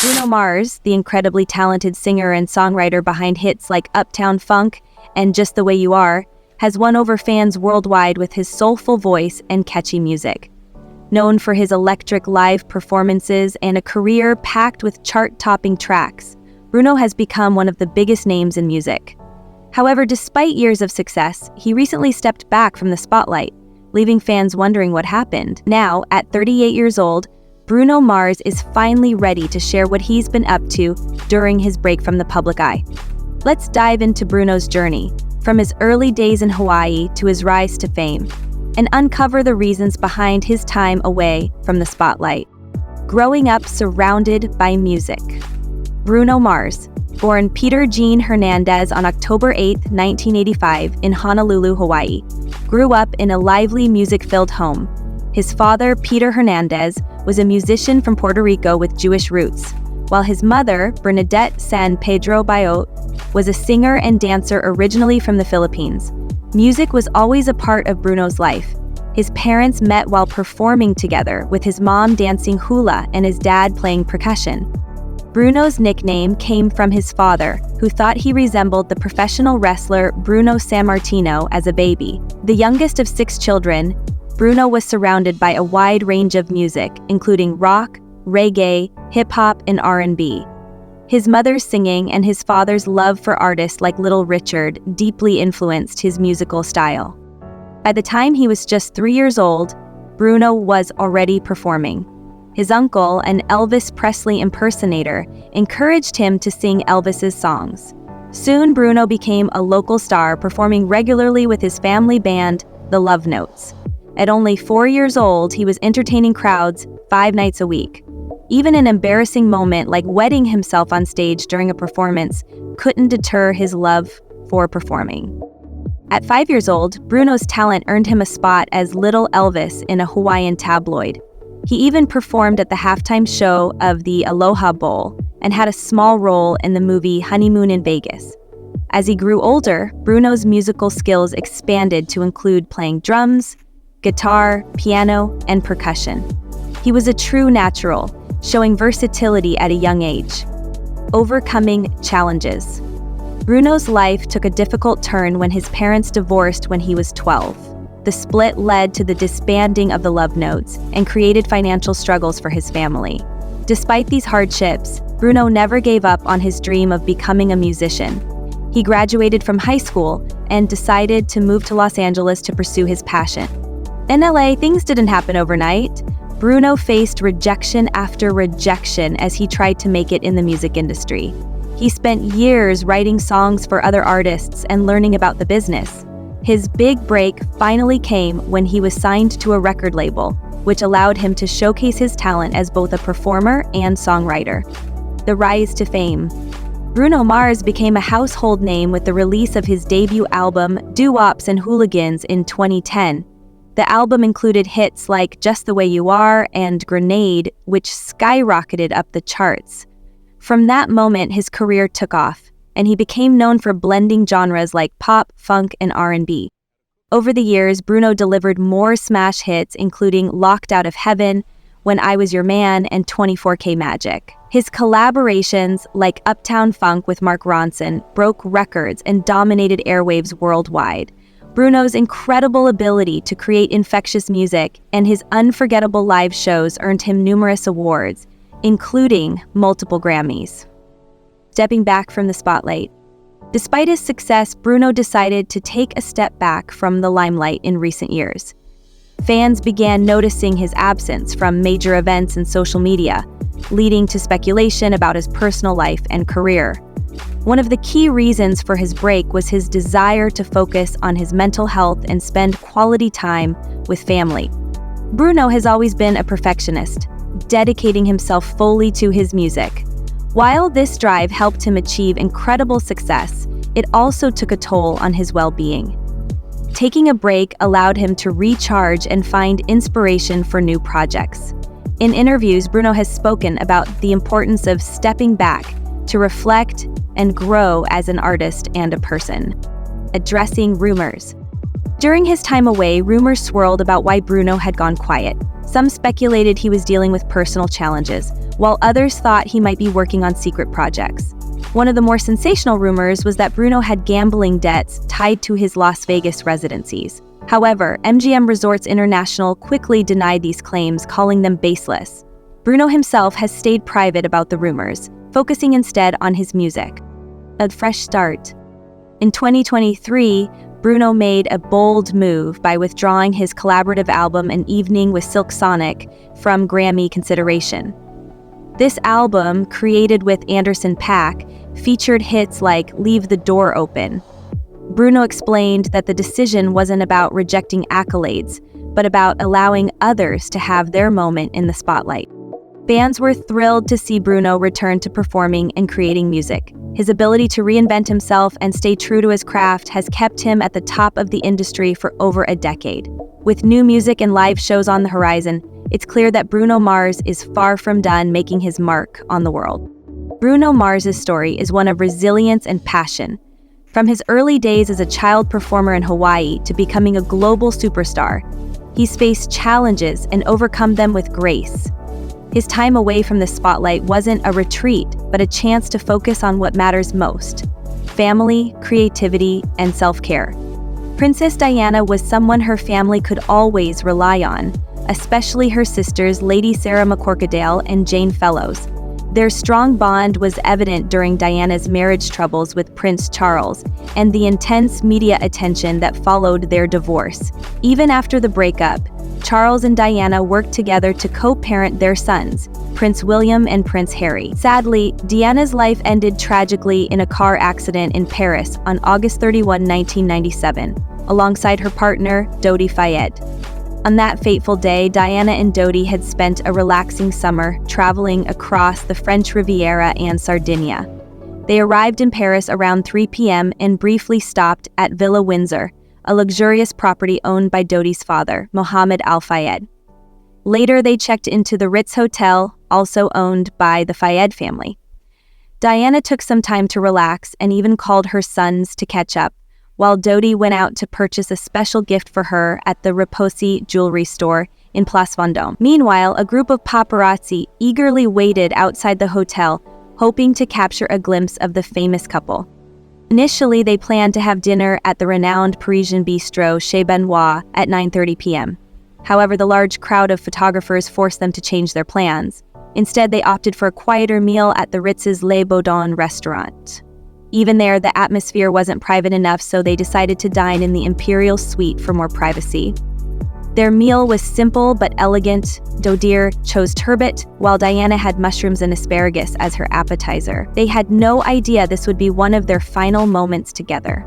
Bruno Mars, the incredibly talented singer and songwriter behind hits like Uptown Funk and Just the Way You Are, has won over fans worldwide with his soulful voice and catchy music. Known for his electric live performances and a career packed with chart-topping tracks, Bruno has become one of the biggest names in music. However, despite years of success, he recently stepped back from the spotlight, leaving fans wondering what happened. Now, at 38 years old, Bruno Mars is finally ready to share what he's been up to during his break from the public eye. Let's dive into Bruno's journey, from his early days in Hawaii to his rise to fame, and uncover the reasons behind his time away from the spotlight. Growing up surrounded by music. Bruno Mars, born Peter Gene Hernandez on October 8, 1985, in Honolulu, Hawaii, grew up in a lively music-filled home. His father, Peter Hernandez, was a musician from Puerto Rico with Jewish roots, while his mother, Bernadette San Pedro Bayot, was a singer and dancer originally from the Philippines. Music was always a part of Bruno's life. His parents met while performing together, with his mom dancing hula and his dad playing percussion. Bruno's nickname came from his father, who thought he resembled the professional wrestler Bruno Sammartino as a baby. The youngest of 6 children, Bruno was surrounded by a wide range of music, including rock, reggae, hip-hop, and R&B. His mother's singing and his father's love for artists like Little Richard deeply influenced his musical style. By the time he was just 3 years old, Bruno was already performing. His uncle, an Elvis Presley impersonator, encouraged him to sing Elvis's songs. Soon, Bruno became a local star, performing regularly with his family band, the Love Notes. At only 4 years old, he was entertaining crowds 5 nights a week. Even an embarrassing moment like wetting himself on stage during a performance couldn't deter his love for performing. At 5 years old, Bruno's talent earned him a spot as Little Elvis in a Hawaiian tabloid. He even performed at the halftime show of the Aloha Bowl and had a small role in the movie Honeymoon in Vegas. As he grew older, Bruno's musical skills expanded to include playing drums, guitar, piano, and percussion. He was a true natural, showing versatility at a young age. Overcoming challenges. Bruno's life took a difficult turn when his parents divorced when he was 12. The split led to the disbanding of the Love Notes and created financial struggles for his family. Despite these hardships, Bruno never gave up on his dream of becoming a musician. He graduated from high school and decided to move to Los Angeles to pursue his passion. In LA, things didn't happen overnight. Bruno faced rejection after rejection as he tried to make it in the music industry. He spent years writing songs for other artists and learning about the business. His big break finally came when he was signed to a record label, which allowed him to showcase his talent as both a performer and songwriter. The rise to fame. Bruno Mars became a household name with the release of his debut album, Doo-Wops and Hooligans, in 2010. The album included hits like Just the Way You Are and Grenade, which skyrocketed up the charts. From that moment, his career took off, and he became known for blending genres like pop, funk, and R&B. Over the years, Bruno delivered more smash hits, including Locked Out of Heaven, When I Was Your Man, and 24K Magic. His collaborations, like Uptown Funk with Mark Ronson, broke records and dominated airwaves worldwide. Bruno's incredible ability to create infectious music and his unforgettable live shows earned him numerous awards, including multiple Grammys. Stepping back from the spotlight. Despite his success, Bruno decided to take a step back from the limelight in recent years. Fans began noticing his absence from major events and social media, leading to speculation about his personal life and career. One of the key reasons for his break was his desire to focus on his mental health and spend quality time with family. Bruno has always been a perfectionist, dedicating himself fully to his music. While this drive helped him achieve incredible success, it also took a toll on his well-being. Taking a break allowed him to recharge and find inspiration for new projects. In interviews, Bruno has spoken about the importance of stepping back to reflect and grow as an artist and a person. Addressing rumors. During his time away, rumors swirled about why Bruno had gone quiet. Some speculated he was dealing with personal challenges, while others thought he might be working on secret projects. One of the more sensational rumors was that Bruno had gambling debts tied to his Las Vegas residencies. However, MGM Resorts International quickly denied these claims, calling them baseless. Bruno himself has stayed private about the rumors, focusing instead on his music. A fresh start. In 2023, Bruno made a bold move by withdrawing his collaborative album An Evening with Silk Sonic from Grammy consideration. This album, created with Anderson .Paak, featured hits like Leave the Door Open. Bruno explained that the decision wasn't about rejecting accolades, but about allowing others to have their moment in the spotlight. Fans were thrilled to see Bruno return to performing and creating music. His ability to reinvent himself and stay true to his craft has kept him at the top of the industry for over a decade. With new music and live shows on the horizon, it's clear that Bruno Mars is far from done making his mark on the world. Bruno Mars's story is one of resilience and passion. From his early days as a child performer in Hawaii to becoming a global superstar, he's faced challenges and overcome them with grace. His time away from the spotlight wasn't a retreat, but a chance to focus on what matters most: family, creativity, and self-care. Princess Diana was someone her family could always rely on, especially her sisters Lady Sarah McCorquodale and Jane Fellows. Their strong bond was evident during Diana's marriage troubles with Prince Charles and the intense media attention that followed their divorce. Even after the breakup, Charles and Diana worked together to co-parent their sons, Prince William and Prince Harry. Sadly, Diana's life ended tragically in a car accident in Paris on August 31, 1997, alongside her partner, Dodi Fayed. On that fateful day, Diana and Dodi had spent a relaxing summer traveling across the French Riviera and Sardinia. They arrived in Paris around 3 p.m. and briefly stopped at Villa Windsor, a luxurious property owned by Dodi's father, Mohammed Al Fayed. Later, they checked into the Ritz Hotel, also owned by the Fayed family. Diana took some time to relax and even called her sons to catch up, while Dodi went out to purchase a special gift for her at the Repossi jewelry store in Place Vendôme. Meanwhile, a group of paparazzi eagerly waited outside the hotel, hoping to capture a glimpse of the famous couple. Initially, they planned to have dinner at the renowned Parisian bistro Chez Benoit at 9:30 p.m. However, the large crowd of photographers forced them to change their plans. Instead, they opted for a quieter meal at the Ritz's Les Baudins restaurant. Even there, the atmosphere wasn't private enough, so they decided to dine in the Imperial Suite for more privacy. Their meal was simple but elegant. Dodir chose turbot, while Diana had mushrooms and asparagus as her appetizer. They had no idea this would be one of their final moments together.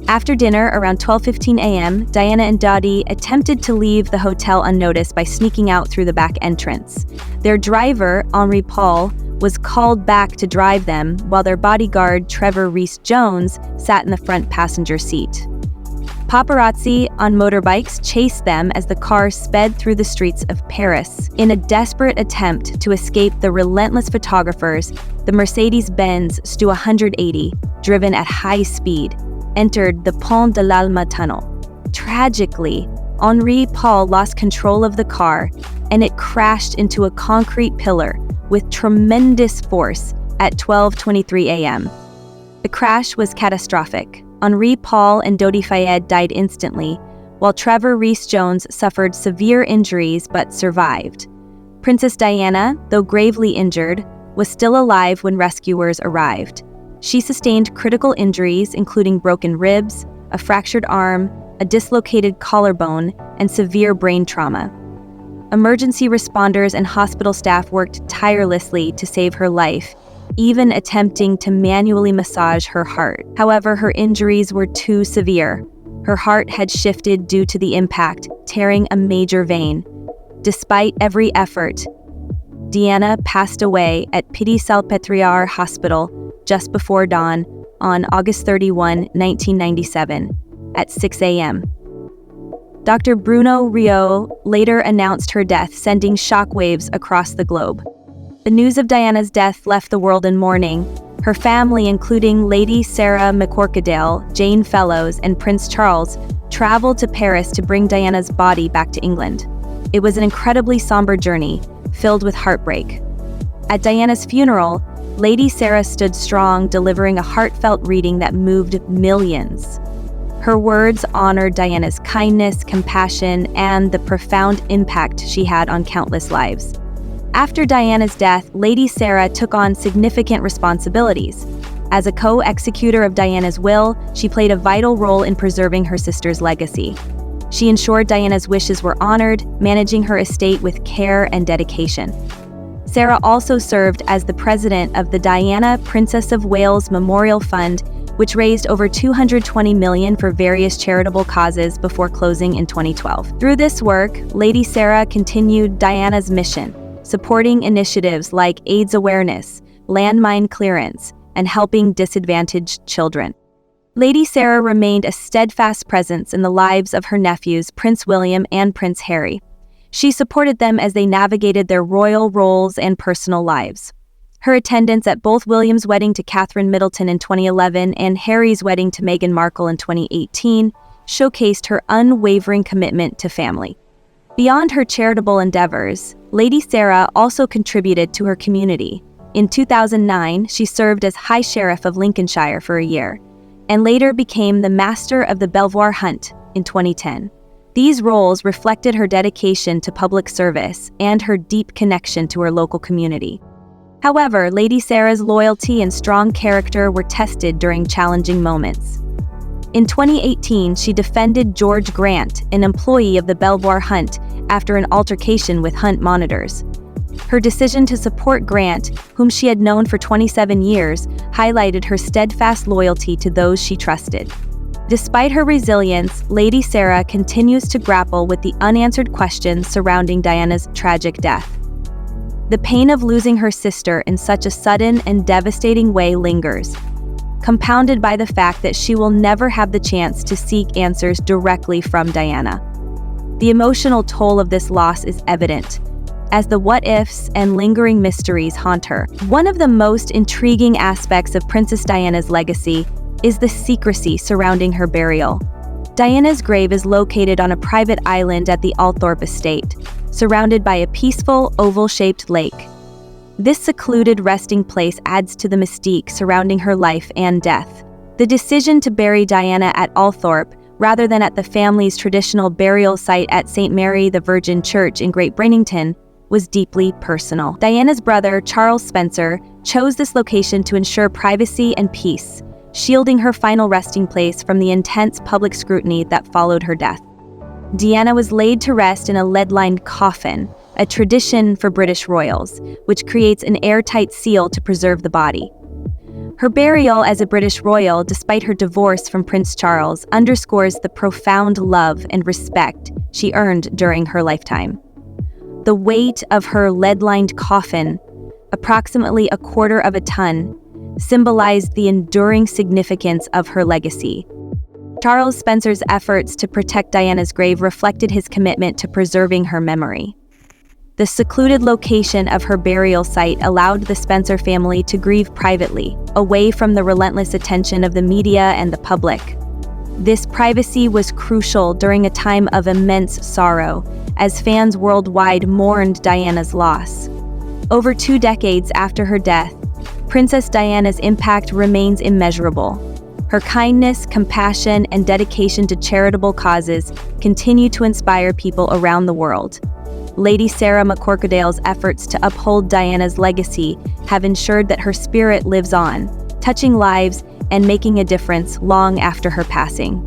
After dinner, around 12:15 a.m., Diana and Dodi attempted to leave the hotel unnoticed by sneaking out through the back entrance. Their driver, Henri Paul, was called back to drive them, while their bodyguard, Trevor Rees-Jones, sat in the front passenger seat. Paparazzi on motorbikes chased them as the car sped through the streets of Paris. In a desperate attempt to escape the relentless photographers, the Mercedes-Benz Stu 180, driven at high speed, entered the Pont de l'Alma tunnel. Tragically, Henri Paul lost control of the car, and it crashed into a concrete pillar with tremendous force at 12:23 a.m. The crash was catastrophic. Henri Paul and Dodi Fayed died instantly, while Trevor Rees-Jones suffered severe injuries but survived. Princess Diana, though gravely injured, was still alive when rescuers arrived. She sustained critical injuries, including broken ribs, a fractured arm, a dislocated collarbone, and severe brain trauma. Emergency responders and hospital staff worked tirelessly to save her life, even attempting to manually massage her heart. However, her injuries were too severe. Her heart had shifted due to the impact, tearing a major vein. Despite every effort, Diana passed away at Pitié-Salpêtrière Hospital just before dawn on August 31, 1997, at 6 a.m. Dr. Bruno Rio later announced her death, sending shockwaves across the globe. The news of Diana's death left the world in mourning. Her family, including Lady Sarah McCorquodale, Jane Fellows, and Prince Charles, traveled to Paris to bring Diana's body back to England. It was an incredibly somber journey, filled with heartbreak. At Diana's funeral, Lady Sarah stood strong, delivering a heartfelt reading that moved millions. Her words honored Diana's kindness, compassion, and the profound impact she had on countless lives. After Diana's death, Lady Sarah took on significant responsibilities. As a co-executor of Diana's will, she played a vital role in preserving her sister's legacy. She ensured Diana's wishes were honored, managing her estate with care and dedication. Sarah also served as the president of the Diana, Princess of Wales Memorial Fund, which raised over $220 million for various charitable causes before closing in 2012. Through this work, Lady Sarah continued Diana's mission, supporting initiatives like AIDS awareness, landmine clearance, and helping disadvantaged children. Lady Sarah remained a steadfast presence in the lives of her nephews, Prince William and Prince Harry. She supported them as they navigated their royal roles and personal lives. Her attendance at both William's wedding to Catherine Middleton in 2011 and Harry's wedding to Meghan Markle in 2018 showcased her unwavering commitment to family. Beyond her charitable endeavors, Lady Sarah also contributed to her community. In 2009, she served as High Sheriff of Lincolnshire for a year, and later became the Master of the Belvoir Hunt in 2010. These roles reflected her dedication to public service and her deep connection to her local community. However, Lady Sarah's loyalty and strong character were tested during challenging moments. In 2018, she defended George Grant, an employee of the Belvoir Hunt, after an altercation with Hunt monitors. Her decision to support Grant, whom she had known for 27 years, highlighted her steadfast loyalty to those she trusted. Despite her resilience, Lady Sarah continues to grapple with the unanswered questions surrounding Diana's tragic death. The pain of losing her sister in such a sudden and devastating way lingers, compounded by the fact that she will never have the chance to seek answers directly from Diana. The emotional toll of this loss is evident, as the what-ifs and lingering mysteries haunt her. One of the most intriguing aspects of Princess Diana's legacy is the secrecy surrounding her burial. Diana's grave is located on a private island at the Althorp estate, surrounded by a peaceful, oval-shaped lake. This secluded resting place adds to the mystique surrounding her life and death. The decision to bury Diana at Althorp, rather than at the family's traditional burial site at St. Mary the Virgin Church in Great Bringington, was deeply personal. Diana's brother, Charles Spencer, chose this location to ensure privacy and peace, shielding her final resting place from the intense public scrutiny that followed her death. Diana was laid to rest in a lead-lined coffin, a tradition for British royals, which creates an airtight seal to preserve the body. Her burial as a British royal, despite her divorce from Prince Charles, underscores the profound love and respect she earned during her lifetime. The weight of her lead-lined coffin, approximately 1/4 of a ton, symbolized the enduring significance of her legacy. Charles Spencer's efforts to protect Diana's grave reflected his commitment to preserving her memory. The secluded location of her burial site allowed the Spencer family to grieve privately, away from the relentless attention of the media and the public. This privacy was crucial during a time of immense sorrow, as fans worldwide mourned Diana's loss. Over 2 decades after her death, Princess Diana's impact remains immeasurable. Her kindness, compassion, and dedication to charitable causes continue to inspire people around the world. Lady Sarah McCorquodale's efforts to uphold Diana's legacy have ensured that her spirit lives on, touching lives and making a difference long after her passing.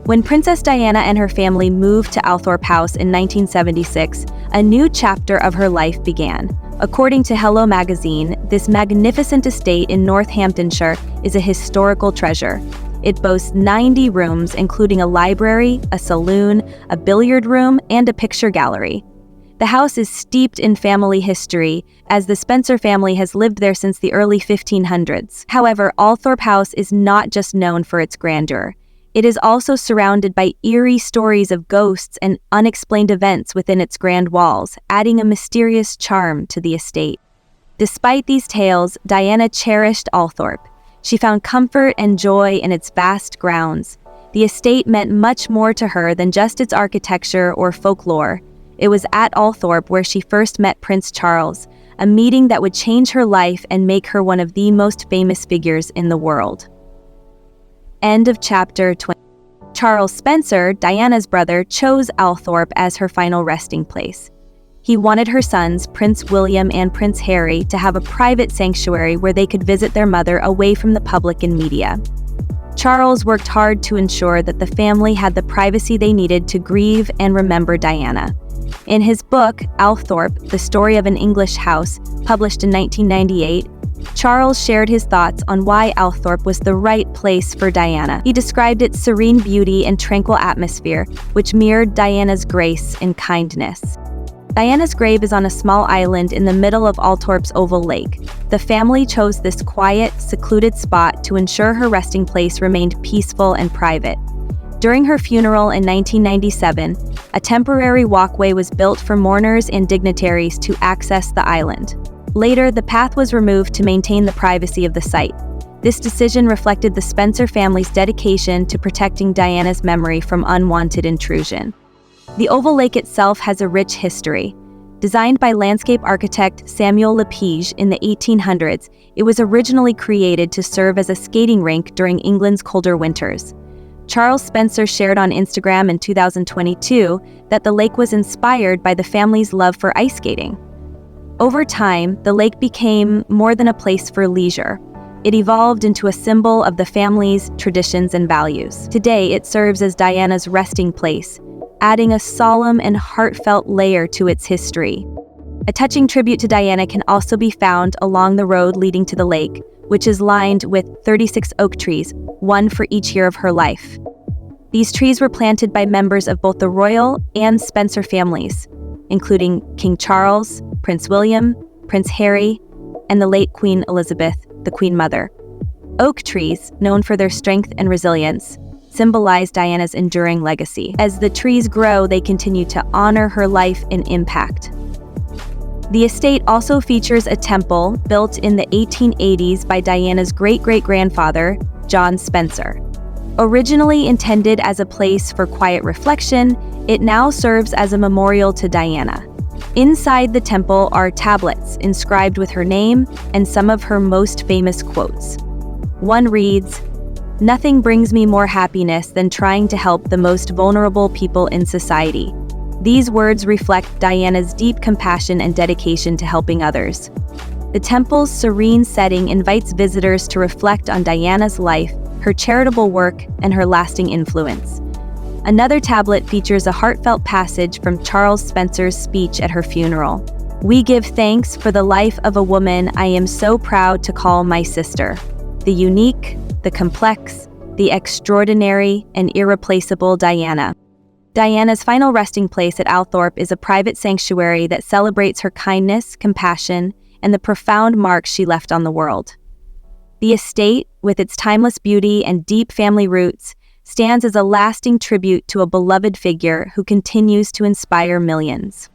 When Princess Diana and her family moved to Althorp House in 1976, a new chapter of her life began. According to Hello magazine, this magnificent estate in Northamptonshire is a historical treasure. It boasts 90 rooms, including a library, a saloon, a billiard room, and a picture gallery. The house is steeped in family history, as the Spencer family has lived there since the early 1500s. However, Althorp House is not just known for its grandeur. It is also surrounded by eerie stories of ghosts and unexplained events within its grand walls, adding a mysterious charm to the estate. Despite these tales, Diana cherished Althorp. She found comfort and joy in its vast grounds. The estate meant much more to her than just its architecture or folklore. It was at Althorp where she first met Prince Charles, a meeting that would change her life and make her one of the most famous figures in the world. End of chapter 20. Charles Spencer, Diana's brother, chose Althorp as her final resting place. He wanted her sons, Prince William and Prince Harry, to have a private sanctuary where they could visit their mother away from the public and media. Charles worked hard to ensure that the family had the privacy they needed to grieve and remember Diana. In his book, Althorp, The Story of an English House, published in 1998, Charles shared his thoughts on why Althorp was the right place for Diana. He described its serene beauty and tranquil atmosphere, which mirrored Diana's grace and kindness. Diana's grave is on a small island in the middle of Althorp's oval lake. The family chose this quiet, secluded spot to ensure her resting place remained peaceful and private. During her funeral in 1997, a temporary walkway was built for mourners and dignitaries to access the island. Later, the path was removed to maintain the privacy of the site. This decision reflected the Spencer family's dedication to protecting Diana's memory from unwanted intrusion. The oval lake itself has a rich history. Designed by landscape architect Samuel Lepage in the 1800s, it was originally created to serve as a skating rink during England's colder winters. Charles Spencer shared on Instagram in 2022 that the lake was inspired by the family's love for ice skating. Over time, the lake became more than a place for leisure. It evolved into a symbol of the family's traditions and values. Today, it serves as Diana's resting place, adding a solemn and heartfelt layer to its history. A touching tribute to Diana can also be found along the road leading to the lake, which is lined with 36 oak trees, one for each year of her life. These trees were planted by members of both the royal and Spencer families, including King Charles, Prince William, Prince Harry, and the late Queen Elizabeth, the Queen Mother. Oak trees, known for their strength and resilience, symbolize Diana's enduring legacy. As the trees grow, they continue to honor her life and impact. The estate also features a temple built in the 1880s by Diana's great-great-grandfather, John Spencer. Originally intended as a place for quiet reflection, it now serves as a memorial to Diana. Inside the temple are tablets inscribed with her name and some of her most famous quotes. One reads, "Nothing brings me more happiness than trying to help the most vulnerable people in society." These words reflect Diana's deep compassion and dedication to helping others. The temple's serene setting invites visitors to reflect on Diana's life, her charitable work, and her lasting influence. Another tablet features a heartfelt passage from Charles Spencer's speech at her funeral. "We give thanks for the life of a woman I am so proud to call my sister. The unique, the complex, the extraordinary, and irreplaceable Diana." Diana's final resting place at Althorp is a private sanctuary that celebrates her kindness, compassion, and the profound mark she left on the world. The estate, with its timeless beauty and deep family roots, stands as a lasting tribute to a beloved figure who continues to inspire millions.